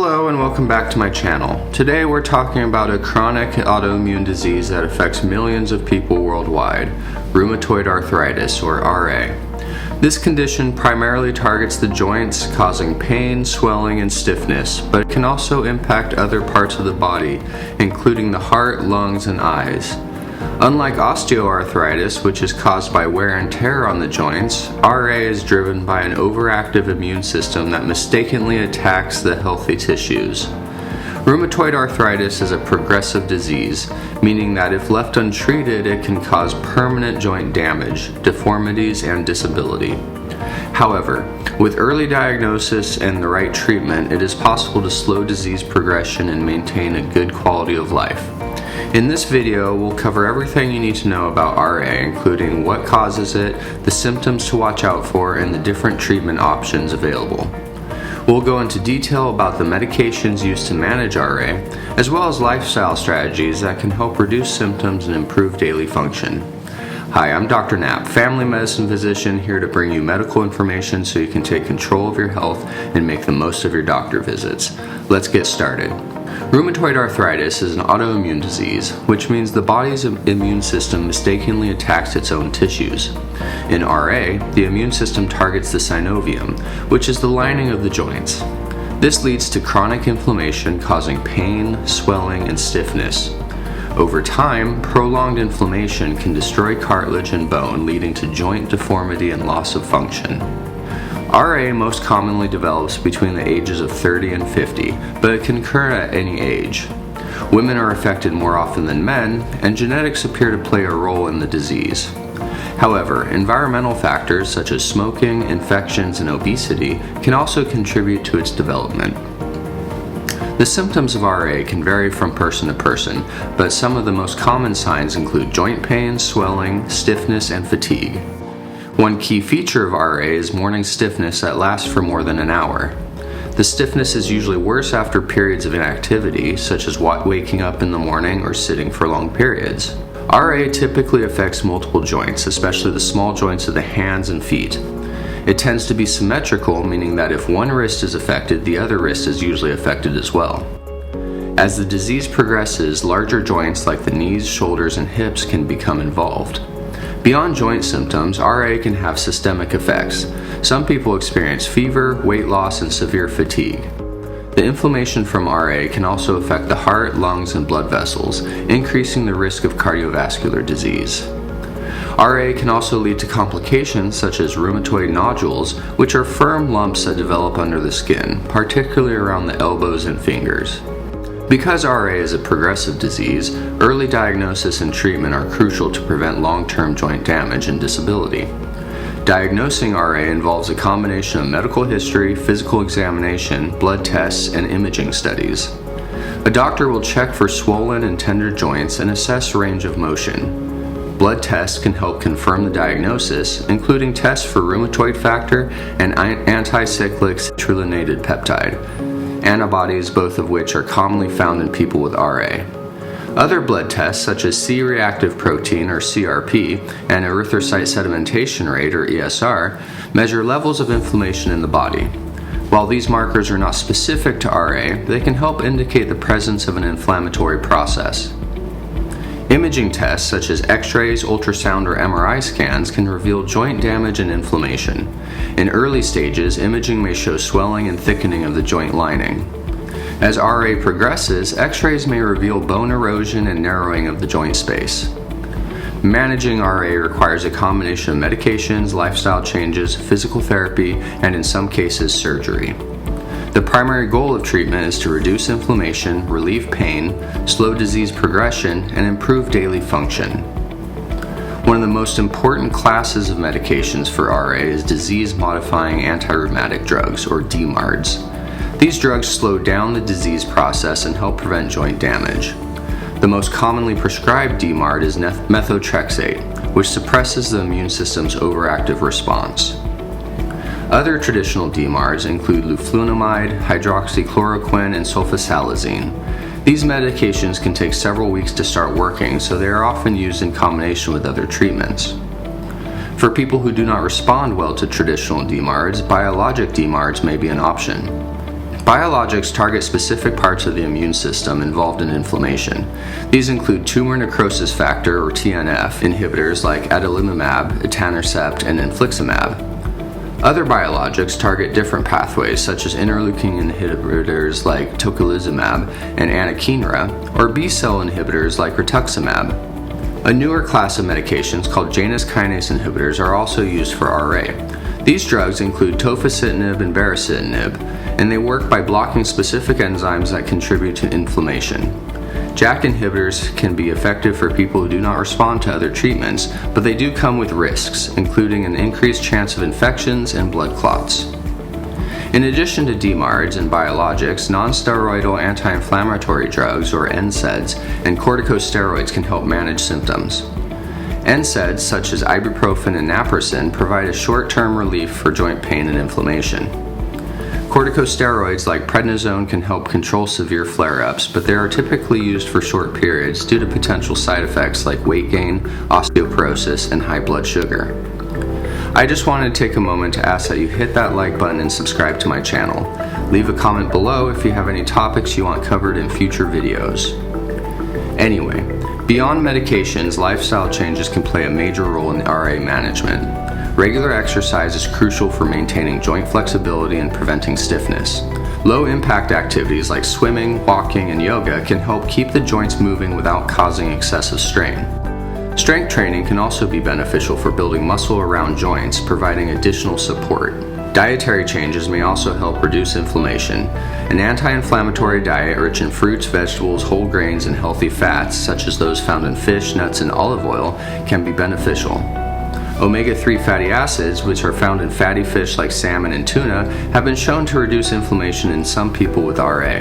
Hello and welcome back to my channel. Today we're talking about a chronic autoimmune disease that affects millions of people worldwide, rheumatoid arthritis, or RA. This condition primarily targets the joints, causing pain, swelling, and stiffness, but it can also impact other parts of the body, including the heart, lungs, and eyes. Unlike osteoarthritis, which is caused by wear and tear on the joints, RA is driven by an overactive immune system that mistakenly attacks the healthy tissues. Rheumatoid arthritis is a progressive disease, meaning that if left untreated, it can cause permanent joint damage, deformities, and disability. However, with early diagnosis and the right treatment, it is possible to slow disease progression and maintain a good quality of life. In this video, we'll cover everything you need to know about RA, including what causes it, the symptoms to watch out for, and the different treatment options available. We'll go into detail about the medications used to manage RA, as well as lifestyle strategies that can help reduce symptoms and improve daily function. Hi, I'm Dr. Knapp, family medicine physician, here to bring you medical information so you can take control of your health and make the most of your doctor visits. Let's get started. Rheumatoid arthritis is an autoimmune disease, which means the body's immune system mistakenly attacks its own tissues. In RA, the immune system targets the synovium, which is the lining of the joints. This leads to chronic inflammation causing pain, swelling, and stiffness. Over time, prolonged inflammation can destroy cartilage and bone, leading to joint deformity and loss of function. RA most commonly develops between the ages of 30 and 50, but it can occur at any age. Women are affected more often than men, and genetics appear to play a role in the disease. However, environmental factors such as smoking, infections, and obesity can also contribute to its development. The symptoms of RA can vary from person to person, but some of the most common signs include joint pain, swelling, stiffness, and fatigue. One key feature of RA is morning stiffness that lasts for more than an hour. The stiffness is usually worse after periods of inactivity, such as waking up in the morning or sitting for long periods. RA typically affects multiple joints, especially the small joints of the hands and feet. It tends to be symmetrical, meaning that if one wrist is affected, the other wrist is usually affected as well. As the disease progresses, larger joints like the knees, shoulders, and hips can become involved. Beyond joint symptoms, RA can have systemic effects. Some people experience fever, weight loss, and severe fatigue. The inflammation from RA can also affect the heart, lungs, and blood vessels, increasing the risk of cardiovascular disease. RA can also lead to complications such as rheumatoid nodules, which are firm lumps that develop under the skin, particularly around the elbows and fingers. Because RA is a progressive disease, early diagnosis and treatment are crucial to prevent long-term joint damage and disability. Diagnosing RA involves a combination of medical history, physical examination, blood tests, and imaging studies. A doctor will check for swollen and tender joints and assess range of motion. Blood tests can help confirm the diagnosis, including tests for rheumatoid factor and anti-cyclic citrullinated peptide, antibodies, both of which are commonly found in people with RA. Other blood tests such as C-reactive protein or CRP and erythrocyte sedimentation rate or ESR measure levels of inflammation in the body. While these markers are not specific to RA, they can help indicate the presence of an inflammatory process. Imaging tests such as X-rays, ultrasound, or MRI scans can reveal joint damage and inflammation. In early stages, imaging may show swelling and thickening of the joint lining. As RA progresses, X-rays may reveal bone erosion and narrowing of the joint space. Managing RA requires a combination of medications, lifestyle changes, physical therapy, and in some cases, surgery. The primary goal of treatment is to reduce inflammation, relieve pain, slow disease progression, and improve daily function. One of the most important classes of medications for RA is disease-modifying anti-rheumatic drugs, or DMARDs. These drugs slow down the disease process and help prevent joint damage. The most commonly prescribed DMARD is methotrexate, which suppresses the immune system's overactive response. Other traditional DMARDs include leflunomide, hydroxychloroquine, and sulfasalazine. These medications can take several weeks to start working, so they are often used in combination with other treatments. For people who do not respond well to traditional DMARDs, biologic DMARDs may be an option. Biologics target specific parts of the immune system involved in inflammation. These include tumor necrosis factor, or TNF, inhibitors like adalimumab, etanercept, and infliximab. Other biologics target different pathways, such as interleukin inhibitors like tocilizumab and anakinra, or B-cell inhibitors like rituximab. A newer class of medications called Janus kinase inhibitors are also used for RA. These drugs include tofacitinib and baricitinib, and they work by blocking specific enzymes that contribute to inflammation. JAK inhibitors can be effective for people who do not respond to other treatments, but they do come with risks, including an increased chance of infections and blood clots. In addition to DMARDs and biologics, non-steroidal anti-inflammatory drugs, or NSAIDs, and corticosteroids can help manage symptoms. NSAIDs, such as ibuprofen and naproxen, provide a short-term relief for joint pain and inflammation. Corticosteroids like prednisone can help control severe flare-ups, but they are typically used for short periods due to potential side effects like weight gain, osteoporosis, and high blood sugar. I just wanted to take a moment to ask that you hit that like button and subscribe to my channel. Leave a comment below if you have any topics you want covered in future videos. Anyway, beyond medications, lifestyle changes can play a major role in RA management. Regular exercise is crucial for maintaining joint flexibility and preventing stiffness. Low-impact activities like swimming, walking, and yoga can help keep the joints moving without causing excessive strain. Strength training can also be beneficial for building muscle around joints, providing additional support. Dietary changes may also help reduce inflammation. An anti-inflammatory diet rich in fruits, vegetables, whole grains, and healthy fats, such as those found in fish, nuts, and olive oil, can be beneficial. Omega-3 fatty acids, which are found in fatty fish like salmon and tuna, have been shown to reduce inflammation in some people with RA.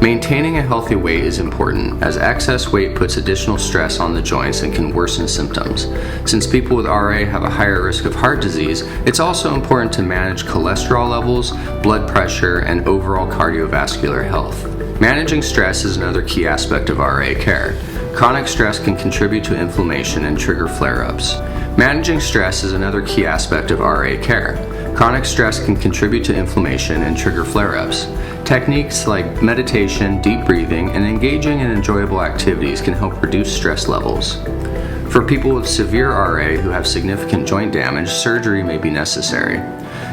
Maintaining a healthy weight is important, as excess weight puts additional stress on the joints and can worsen symptoms. Since people with RA have a higher risk of heart disease, it's also important to manage cholesterol levels, blood pressure, and overall cardiovascular health. Managing stress is another key aspect of RA care. Chronic stress can contribute to inflammation and trigger flare-ups. Managing stress is another key aspect of RA care. Chronic stress can contribute to inflammation and trigger flare-ups. Techniques like meditation, deep breathing, and engaging in enjoyable activities can help reduce stress levels. For people with severe RA who have significant joint damage, surgery may be necessary.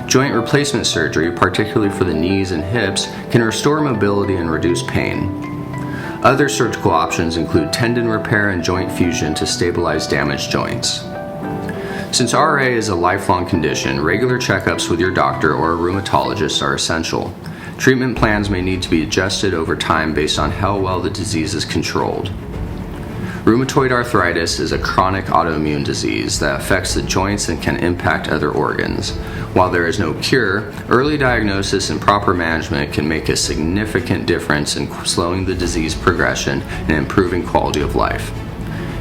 Joint replacement surgery, particularly for the knees and hips, can restore mobility and reduce pain. Other surgical options include tendon repair and joint fusion to stabilize damaged joints. Since RA is a lifelong condition, regular checkups with your doctor or a rheumatologist are essential. Treatment plans may need to be adjusted over time based on how well the disease is controlled. Rheumatoid arthritis is a chronic autoimmune disease that affects the joints and can impact other organs. While there is no cure, early diagnosis and proper management can make a significant difference in slowing the disease progression and improving quality of life.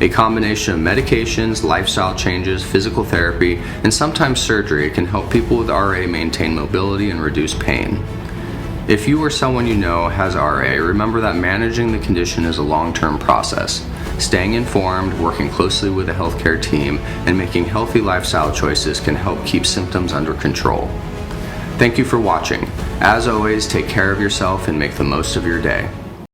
A combination of medications, lifestyle changes, physical therapy, and sometimes surgery can help people with RA maintain mobility and reduce pain. If you or someone you know has RA, remember that managing the condition is a long-term process. Staying informed, working closely with a healthcare team, and making healthy lifestyle choices can help keep symptoms under control. Thank you for watching. As always, take care of yourself and make the most of your day.